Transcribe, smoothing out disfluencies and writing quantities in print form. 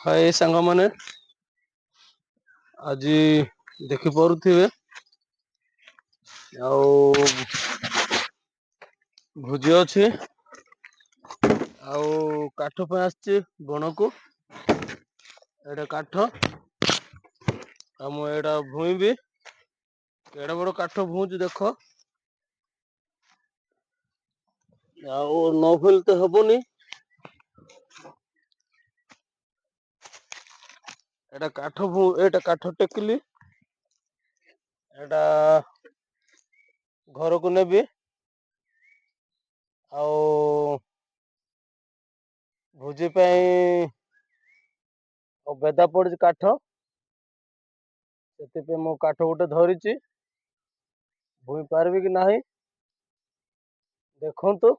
ହାଏ ସାଙ୍ଗମାନେ, ଆଜି ଦେଖିପାରୁଥିବେ ଆଉ ଭୋଜି ଅଛି। ଆଉ କାଠ ପାଇଁ ଆସିଛି ବଣକୁ। ଏଇଟା କାଠ ଆଉ ମୁଁ ଏଇଟା ଭୁଇଁବି। କେଡେ ବଡ କାଠ ଭୁଉଛି ଦେଖ। ଆଉ ନ ଭୁଇଲେ ତ ହବନି। ଏଇଟା କାଠ ଟେକିଲି। ଏଇଟା ଘରକୁ ନେବି। ଆଉ ଭୋଜି ପାଇଁ ବେଦା ପଡିଛି କାଠ। ସେଥିପାଇଁ ମୁଁ କାଠ ଗୋଟେ ଧରିଛି। ଭୁଇଁ ପାରିବି କି ନାହିଁ ଦେଖନ୍ତୁ।